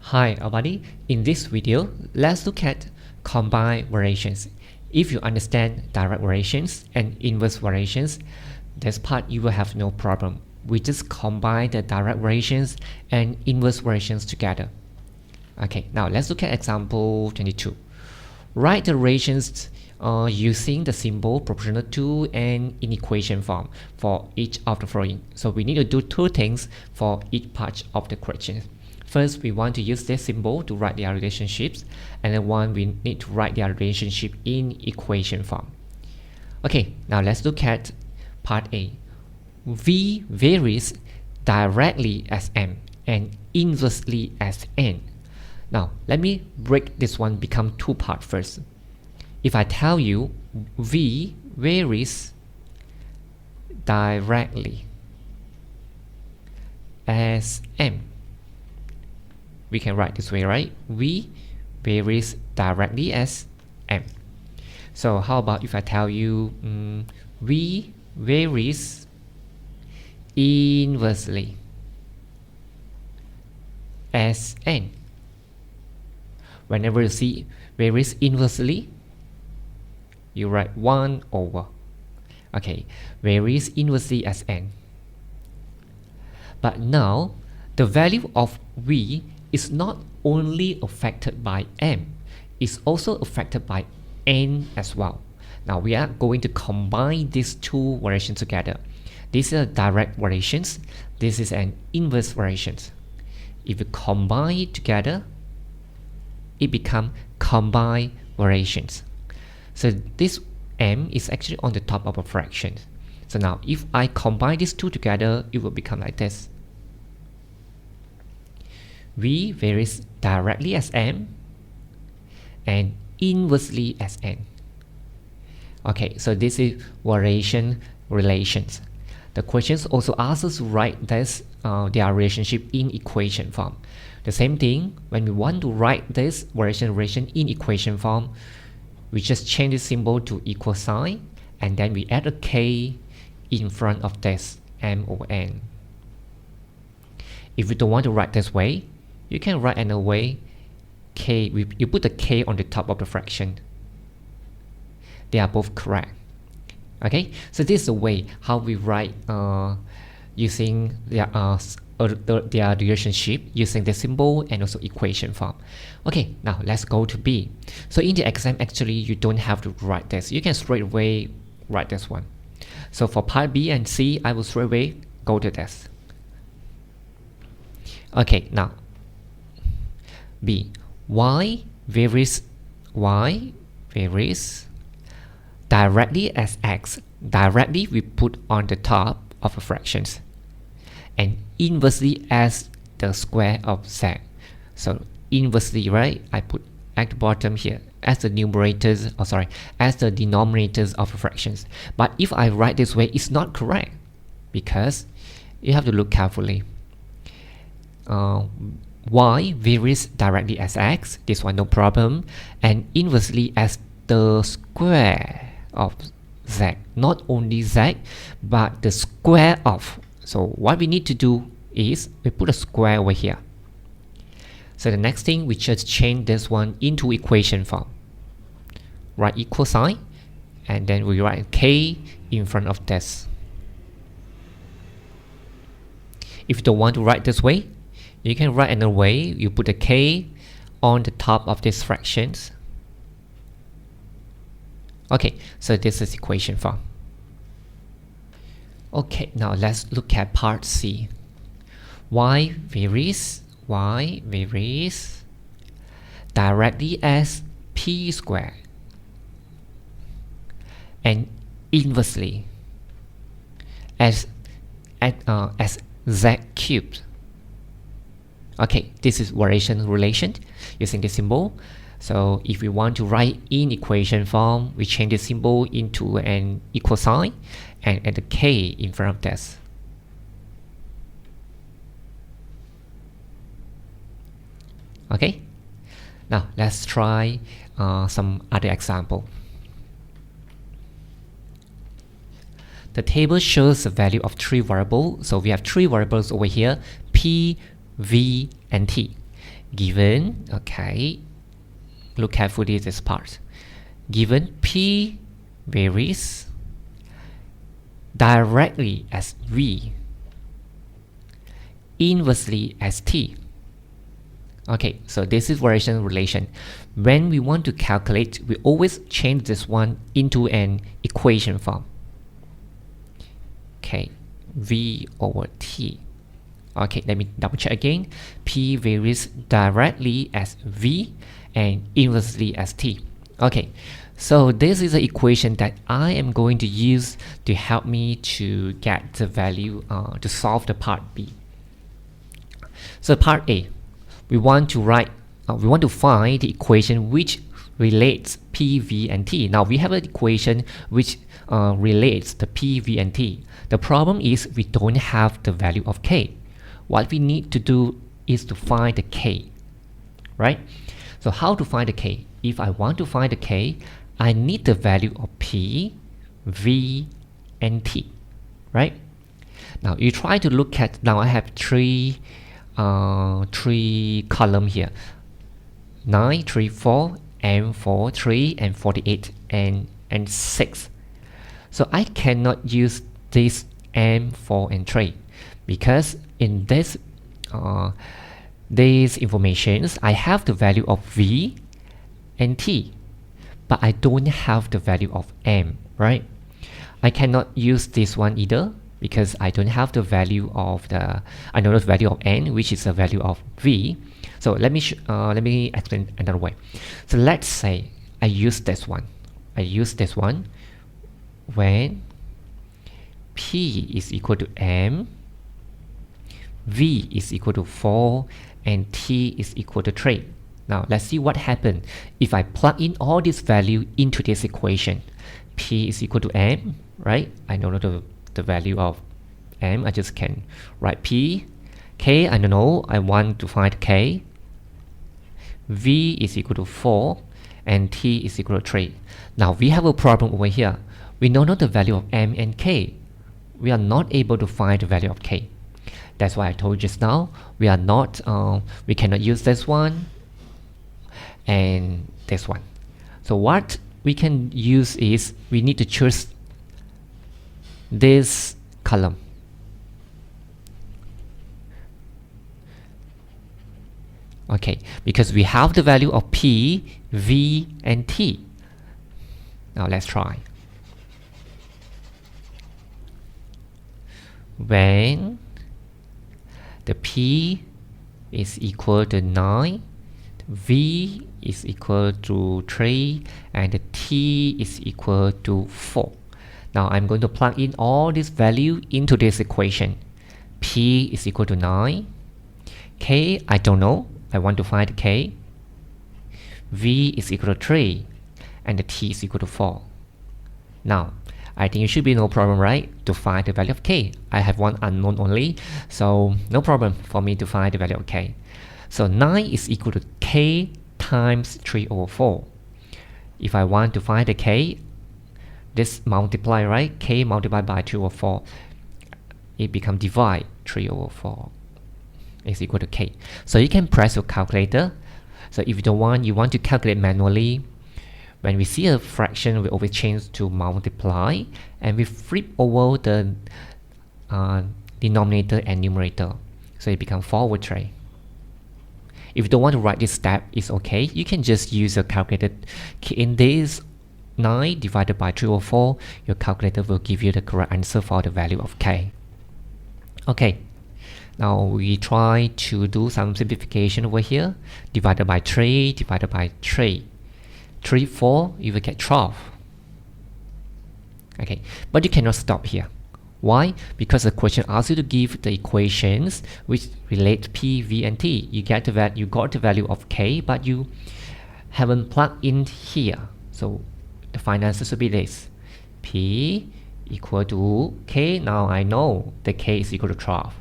Hi everybody, in this video, let's look at combined variations. If you understand direct variations and inverse variations, this part you will have no problem. We just combine the direct variations and inverse variations together. Okay, now let's look at example 22. Write the relations using the symbol proportional to and in equation form for each of the following. So we need to do two things for each part of the question. First, we want to use this symbol to write their relationships, and then one we need to write their relationship in equation form. Okay, now let's look at part A. V varies directly as m and inversely as n. Now, let me break this one become two parts first. If I tell you V varies directly as m, we can write this way, right? V varies directly as m. So how about if I tell you V varies inversely as n? Whenever you see varies inversely, you write 1 over. Okay, varies inversely as n. But now, the value of V is not only affected by m, it's also affected by n as well. Now we are going to combine these two variations together. This is a direct variations, this is an inverse variations. If you combine it together, it becomes combined variations. So this m is actually on the top of a fraction. So now if I combine these two together, it will become like this. V varies directly as m and inversely as n. Okay, so this is variation relations. The questions also asks us to write this their relationship in equation form. The same thing, when we want to write this variation relation in equation form, we just change the symbol to equal sign and then we add a k in front of this m over n. If you don't want to write this way, you can write another way. K, you put the k on the top of the fraction. They are both correct. Okay, so this is the way how we write using their relationship using the symbol and also equation form. Okay, now let's go to B. So in the exam, actually, you don't have to write this. You can straight away write this one. So for part B and C, I will straight away go to this. Okay, now B. Y varies directly as x. Directly we put on the top of the fractions and inversely as the square of z. So inversely, right, I put at the bottom here as the numerators, as the denominators of the fractions. But if I write this way, it's not correct because you have to look carefully. Y varies directly as x, this one no problem, and inversely as the square of z. Not only z, but the square of. So what we need to do is we put a square over here. So the next thing, we just change this one into equation form. Write equal sign, and then we write k in front of this. If you don't want to write this way, you can write another way. You put a k on the top of these fractions. Okay, so this is equation form. Okay, now let's look at part C. Y varies directly as p squared and inversely as z cubed. Okay, this is variation relation using the symbol. So if we want to write in equation form, we change the symbol into an equal sign and add a k in front of this. Okay, now let's try some other example. The table shows the value of three variables. So we have three variables over here, p, v, and t. Given, okay, look carefully at this part. Given P varies directly as V, inversely as T. Okay, so this is variation relation. When we want to calculate, we always change this one into an equation form. Okay, V over T. Okay, let me double check again. P varies directly as V and inversely as T. Okay, so this is the equation that I am going to use to help me to get the value to solve the part B. So part A, we want to find the equation which relates P, V, and T. Now we have an equation which relates the P, V, and T. The problem is we don't have the value of K. What we need to do is to find the K, right? So how to find the K? If I want to find the K, I need the value of P, V, and T, right? Now you try to look at, now I have three column here, 9, 3, 4, and 4, 3, and 48, and 6. So I cannot use this M, 4, and 3 because in this these informations I have the value of V and T, but I don't have the value of M, right? I cannot use this one either because I don't have the value of I know the value of N, which is the value of V. So let me explain another way. So let's say I use this one. When P is equal to M, V is equal to 4, and T is equal to 3. Now let's see what happens if I plug in all this value into this equation. P is equal to M, right? I know the value of M. I just can write P. K, I don't know. I want to find K. V is equal to 4, and T is equal to 3. Now we have a problem over here. We don't know the value of M and K. We are not able to find the value of K. That's why I told you just now, we cannot use this one and this one. So what we can use is, we need to choose this column. Okay, because we have the value of P, V, and T. Now let's try. When the P is equal to 9, V is equal to 3, and the T is equal to 4. Now I'm going to plug in all this value into this equation. P is equal to 9. K, I don't know. I want to find K. V is equal to 3, and the T is equal to 4. Now, I think it should be no problem, right, to find the value of K. I have one unknown only, so no problem for me to find the value of K. So 9 is equal to K times 3 over 4. If I want to find the K, this multiply, right? K multiplied by 3 over 4, it becomes divide 3 over 4 is equal to K. So you can press your calculator. So if you want to calculate manually, when we see a fraction, we always change to multiply, and we flip over the denominator and numerator, so it becomes 4 over 3. If you don't want to write this step, it's okay. You can just use your calculator. In this 9 divided by 3 over 4, your calculator will give you the correct answer for the value of K. Okay, now we try to do some simplification over here. Divided by 3, divided by 3. 3, 4, you will get 12. Okay, but you cannot stop here. Why? Because the question asks you to give the equations which relate P, V, and T. You got the value of K, but you haven't plugged in here. So the final answer should be this. P equal to K. Now I know the K is equal to 12.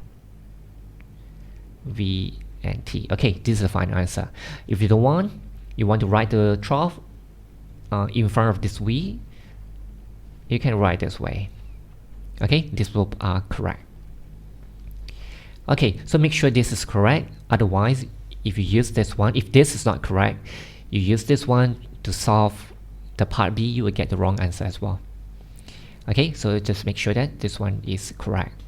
V and T. Okay, this is the final answer. If you don't want, you want to write the 12 in front of this V, you can write this way. Okay, these both are correct. Okay, so make sure this is correct. Otherwise, if you use this one, if this is not correct, you use this one to solve the part B, you will get the wrong answer as well. Okay, so just make sure that this one is correct.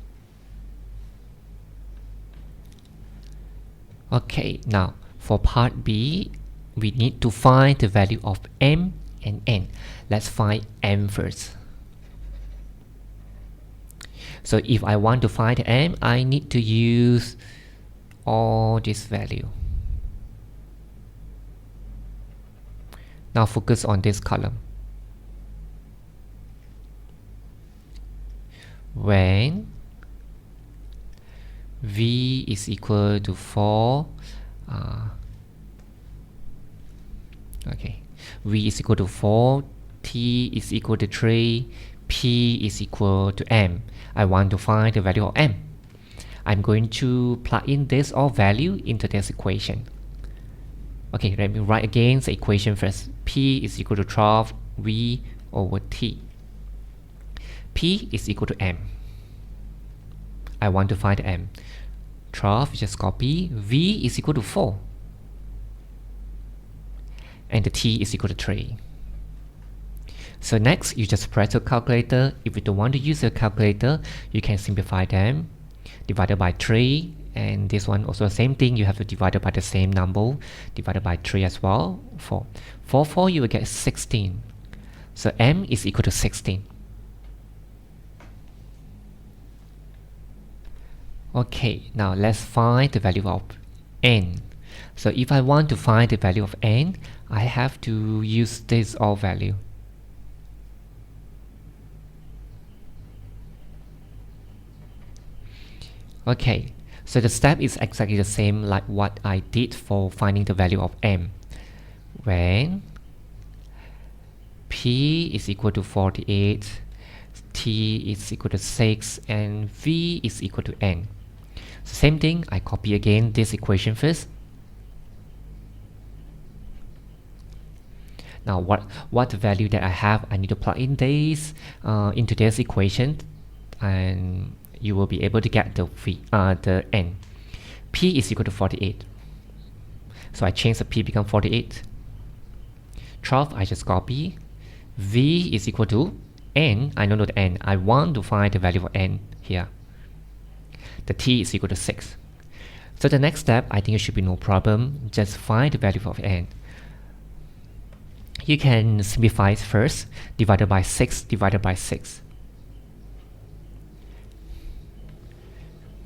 Okay, now for part B, we need to find the value of m and n. Let's find m first. So if I want to find m, I need to use all this value. Now focus on this column. When v is equal to 4, v is equal to 4, t is equal to 3, p is equal to m. I want to find the value of m. I'm going to plug in this all value into this equation. Okay, let me write again the equation first. P is equal to 12 v over t. P is equal to m. I want to find m. 12, just copy. V is equal to 4. And the t is equal to 3. So next, you just press your calculator. If you don't want to use your calculator, you can simplify them. Divided by 3. And this one also the same thing. You have to divide it by the same number. Divided by 3 as well. 4. 4, you will get 16. So m is equal to 16. Okay, now let's find the value of n. So if I want to find the value of n, I have to use this all value. Okay, so the step is exactly the same like what I did for finding the value of m. When p is equal to 48, t is equal to 6, and v is equal to n. So same thing, I copy again this equation first. Now what value that I have, I need to plug in this into this equation, and you will be able to get the n. P is equal to 48. So I change the p become 48. 12, I just copy. V is equal to n. I don't know the n. I want to find the value of n here. The t is equal to 6. So the next step, I think it should be no problem. Just find the value of n. You can simplify it first. Divided by 6, divided by 6.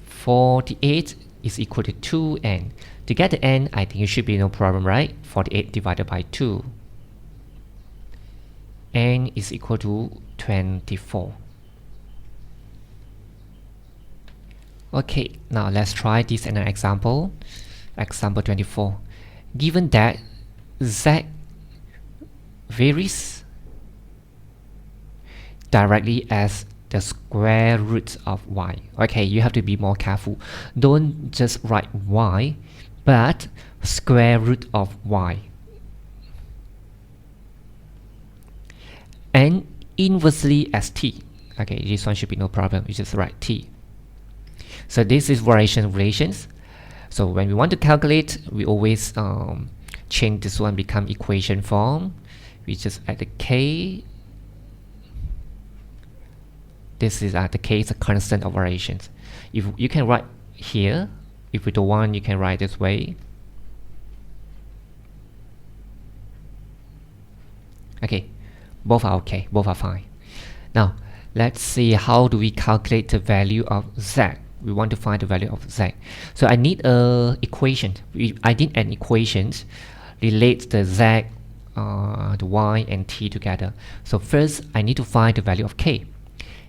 48 is equal to 2n. To get the n, I think it should be no problem, right? 48 divided by 2. N is equal to 24. Okay, now let's try this in an example. Example 24. Given that z varies directly as the square root of y. Okay, you have to be more careful. Don't just write y, but square root of y. And inversely as t. Okay, this one should be no problem. You just write t. So this is variation relations. So when we want to calculate, we always change this one become equation form. We just add the k. This is the k is a constant of variations. If you can write here, if you don't want, you can write this way. Okay, both are okay, both are fine. Now let's see how do we calculate the value of z. We want to find the value of z. So I need a equation. I need an equation relate the z, the y and t together. So first I need to find the value of k.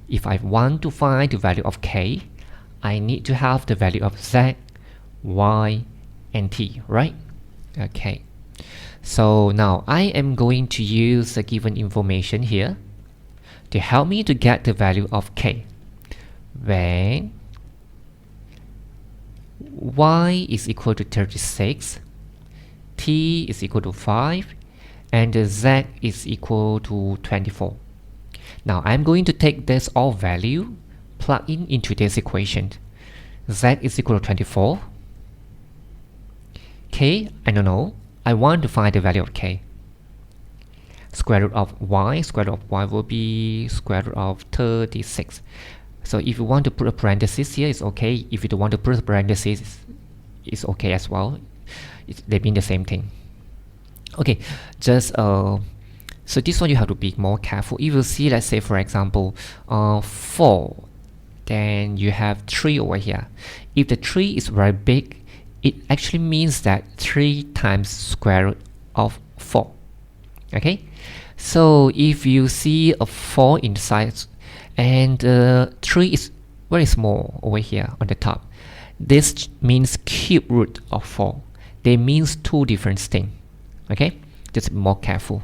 If I want to find the value of k, I need to have the value of z, y and t, right? Okay. So now I am going to use the given information here to help me to get the value of k. When y is equal to 36, t is equal to 5, and z is equal to 24. Now I'm going to take this all value, plug in into this equation. Z is equal to 24, K, I don't know. I want to find the value of K. Square root of y, square root of y will be square root of 36. So if you want to put a parenthesis here, it's okay. If you don't want to put a parenthesis, it's okay as well. They mean the same thing. Okay, just so this one you have to be more careful. If you see, let's say for example, 4, then you have 3 over here. If the 3 is very big, it actually means that 3 times square root of 4. Okay, so if you see a 4 inside and 3 is very small over here on the top, this means cube root of 4. They means 2 different things. Okay, just be more careful.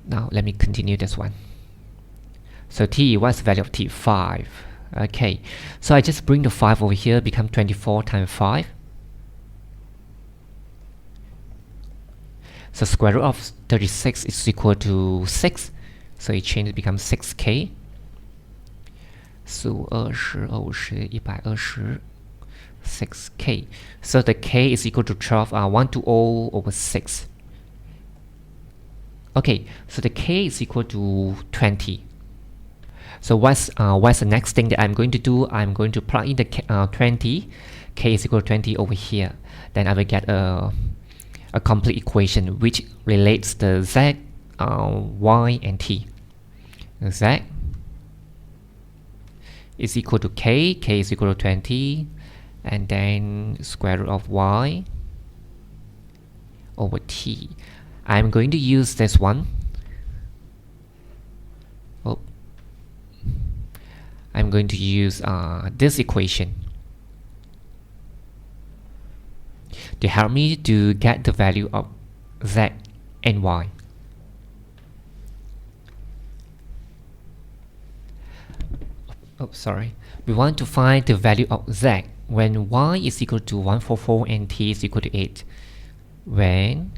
Now let me continue this one. So t, what's the value of t? 5. Okay, so I just bring the 5 over here, become 24 times 5. So square root of 36 is equal to 6. So it changes, becomes 6k. So 6k. So the k is equal to 12, 120 over 6. Okay, so the k is equal to 20. So what's the next thing that I'm going to do? I'm going to plug in the 20. K is equal to 20 over here. Then I will get a complete equation which relates the z, y, and t. Z is equal to k. K is equal to 20. And then square root of y over t. I'm going to use this one. I'm going to use this equation to help me to get the value of z and y. Oh, sorry. We want to find the value of z when y is equal to 144 and t is equal to 8. When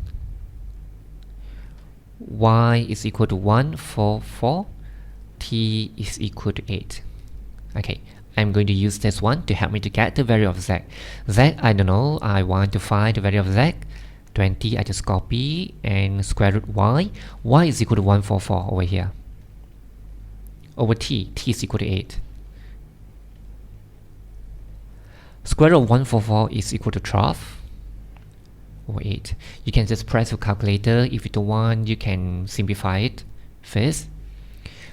y is equal to 144, t is equal to 8. Okay, I'm going to use this one to help me to get the value of z. Z, I don't know. I want to find the value of z. 20, I just copy and square root y. Y is equal to 144 over here. Over t, t is equal to 8. Square root of 144 is equal to 12 over 8. You can just press your calculator. If you don't want, you can simplify it first.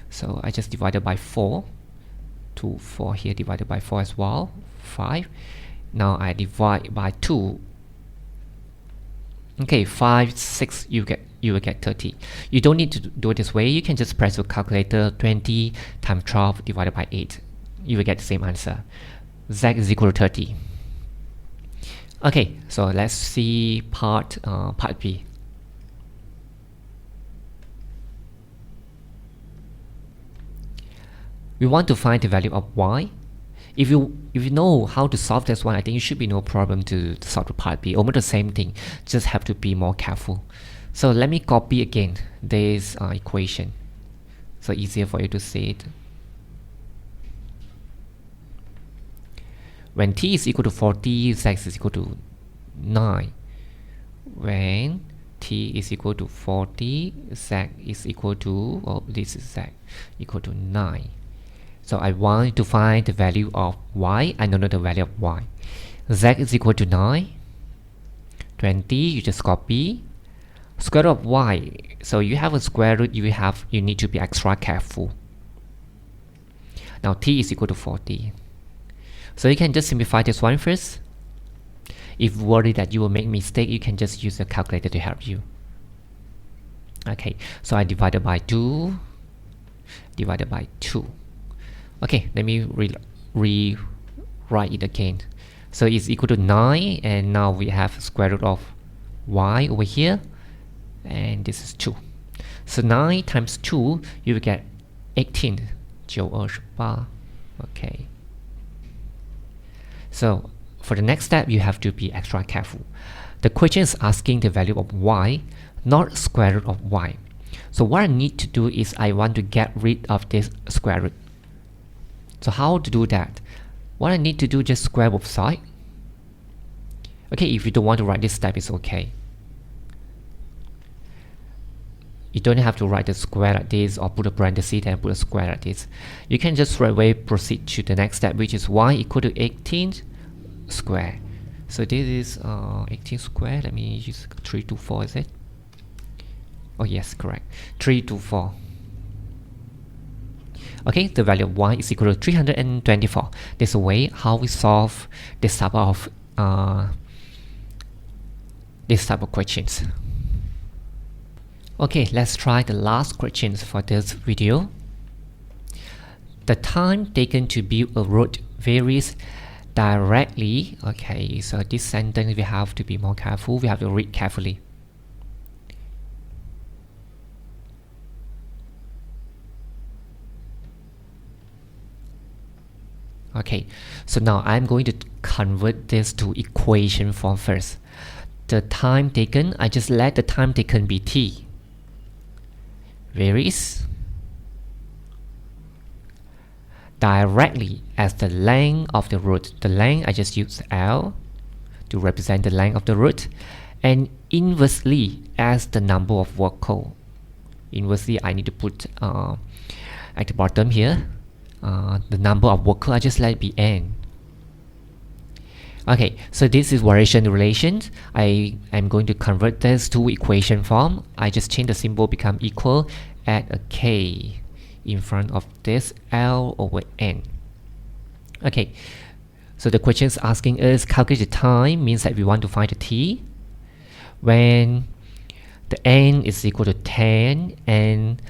So I just divided by 4. 2, 4 here divided by 4 as well. 5. Now I divide by 2. Okay, 5, 6, you will get 30. You don't need to do it this way. You can just press your calculator. 20 times 12 divided by 8. You will get the same answer. Z is equal to 30. Okay, so let's see part B. We want to find the value of y. If you know how to solve this one, I think it should be no problem to solve the part B. Almost the same thing, just have to be more careful. So let me copy again this equation, so easier for you to see it. When t is equal to 40, z is equal to 9. When t is equal to 40, z is equal to, oh, this is z, equal to 9. So I want to find the value of y. I don't know the value of y. Z is equal to 9. 20, you just copy. Square root of y. So you have a square root, you need to be extra careful. Now t is equal to 40. So you can just simplify this one first. If worried that you will make mistake, you can just use the calculator to help you. Okay, so I divided by 2, divided by 2. Okay, let me rewrite it again. So it's equal to 9, and now we have square root of y over here, and this is 2. So 9 times 2, you will get 18. 928. Okay. So for the next step, you have to be extra careful. The question is asking the value of y, not square root of y. So what I need to do is I want to get rid of this square root. So how to do that? What I need to do, just square both sides. Okay, if you don't want to write this step, it's okay. You don't have to write the square like this or put a parenthesis and put a square like this. You can just straight away proceed to the next step, which is y equal to 18 square. So this is 18 square. Let me use 324, is it? Oh yes, correct. 324. Okay, the value of y is equal to 324. This is a way how we solve this type of questions. Okay, let's try the last questions for this video. The time taken to build a road varies directly. Okay, so this sentence we have to be more careful. We have to read carefully. Okay, so now I'm going to convert this to equation form first. The time taken, I just let the time taken be t. Varies directly as the length of the route. The length, I just use L to represent the length of the route, and inversely as the number of vehicle. Inversely, I need to put at the bottom here the number of vehicle. I just let it be n. Okay, so this is variation relations. I am going to convert this to equation form. I just change the symbol become equal, add a k in front of this L over n. Okay, so the question is asking us calculate the time, means that we want to find the t when the n is equal to 10 and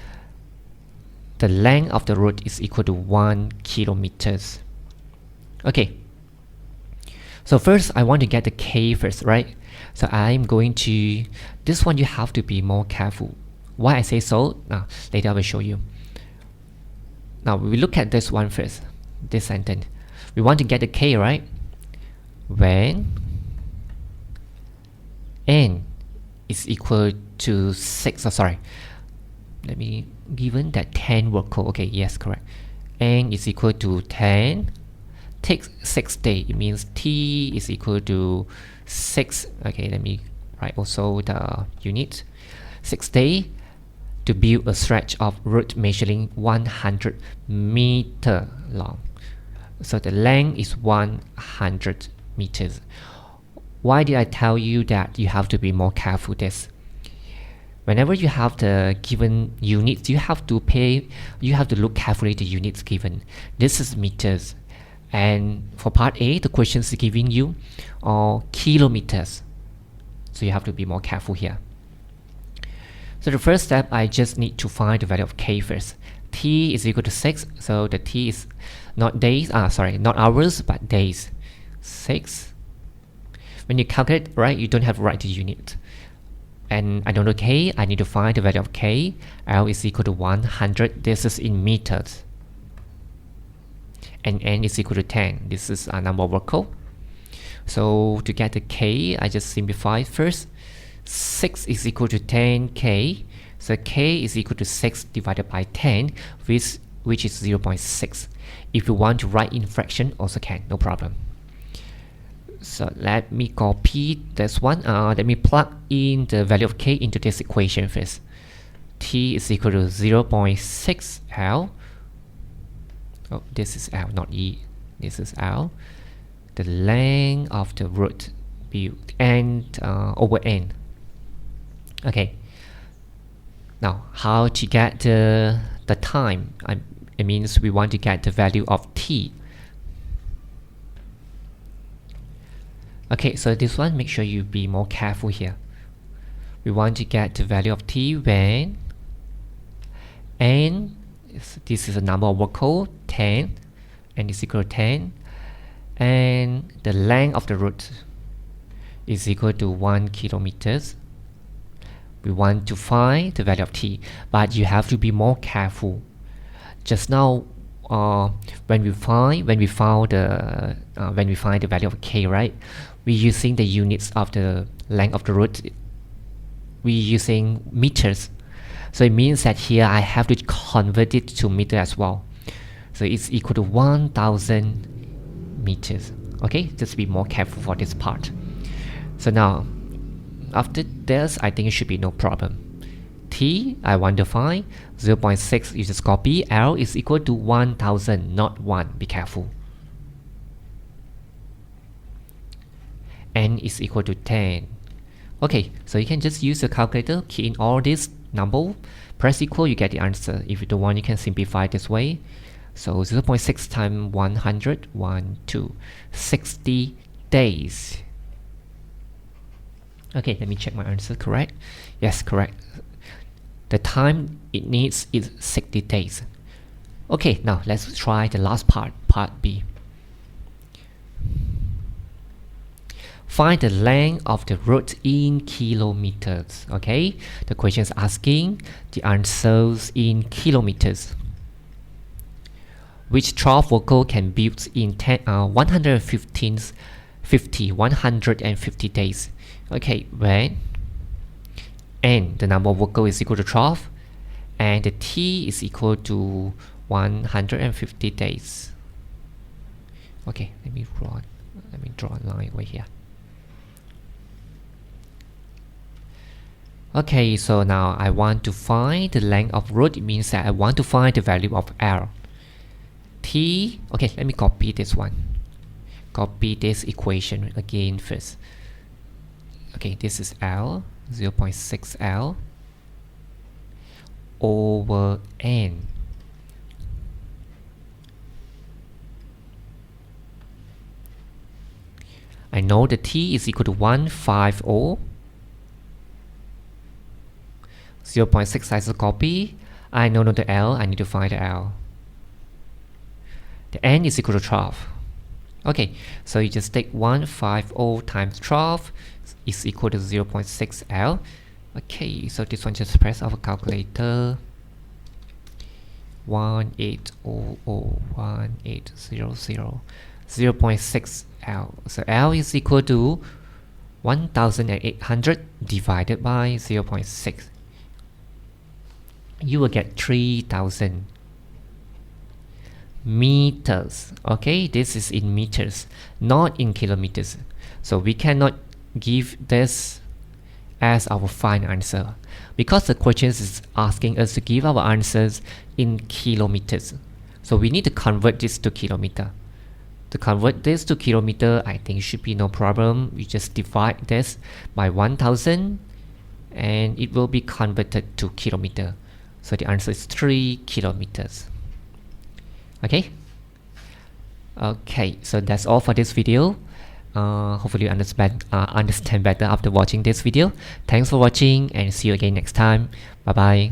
the length of the road is equal to 1 kilometers. Okay, so first I want to get the k first, right? So I'm going to, this one you have to be more careful. Why I say so? Now later I will show you. Now we look at this one first, this sentence. We want to get the k, right? When n is equal to 6, oh sorry, let me, given that 10 vehicle, okay, yes, correct. N is equal to 10, takes 6 days, it means t is equal to 6, okay, let me write also the unit, 6 days to build a stretch of road measuring 100 meter long. So the length is 100 meters. Why did I tell you that you have to be more careful this? Whenever you have the given units, you have to look carefully the units given. This is meters. And for part A, the questions giving you are kilometers. So you have to be more careful here. So the first step, I just need to find the value of k first. T is equal to 6, so the T is not days, not hours, but days. 6. When you calculate, right, you don't have to write the unit. And I don't know k, I need to find the value of k. L is equal to 100, this is in meters. And n is equal to 10, this is a number of vehicle. So to get the k, I just simplify first. 6 is equal to 10k, so k is equal to 6 divided by 10, which is 0.6. If you want to write in fraction, also can, no problem. So let me copy this one. Let me plug in the value of k into this equation first. T is equal to 0.6 L. Oh, this is L, not E. This is L. The length of the road built and over n. Okay. Now, how to get the time? It means we want to get the value of t. Okay, so this one, make sure you be more careful here. We want to get the value of t when n, this is a number of vehicle, 10, and is equal to 10, and the length of the route is equal to 1 kilometers. We want to find the value of t, but you have to be more careful. Just now, when we find the value of k, right? We're using the units of the length of the route. We're using meters, so it means that here I have to convert it to meter as well. So it's equal to 1,000 meters. Okay, just be more careful for this part. So now, after this, I think it should be no problem. T, I want to find 0.6, you just copy. L is equal to 1000, not 1, be careful. N is equal to 10. Okay, so you can just use the calculator, key in all this number, press equal, you get the answer. If you don't want, you can simplify this way. So 0.6 times 100, 60 days. Okay, let me check my answer correct. Yes, correct. The time it needs is 60 days. Okay, now let's try the last part, part B. Find the length of the road in kilometers. Okay, the question is asking the answers in kilometers. Which trough vocal can build in 150 days? Okay, when N, the number of vocal, is equal to trough, and the T is equal to 150 days. Okay, let me draw a line over here. Okay, so now I want to find the length of road. It means that I want to find the value of L. T, okay, let me copy this one. Copy this equation again first. Okay, this is L, 0.6 L over N. I know the T is equal to 150. 0.6 size of copy. I know the L, I need to find the L. The N is equal to 12. Okay, so you just take 150 times 12 is equal to 0.6 L. Okay, so this one just press our calculator. 18001800 0.6 L. So L is equal to 1800 divided by 0.6. You will get 3000 meters. Okay, this is in meters, not in kilometers. So we cannot give this as our final answer because the question is asking us to give our answers in kilometers. So we need to convert this to kilometer. To convert this to kilometer, I think it should be no problem. We just divide this by 1000 and it will be converted to kilometer. So the answer is 3 kilometers. Okay. Okay, so that's all for this video. Hopefully you understand better after watching this video. Thanks for watching and see you again next time. Bye bye.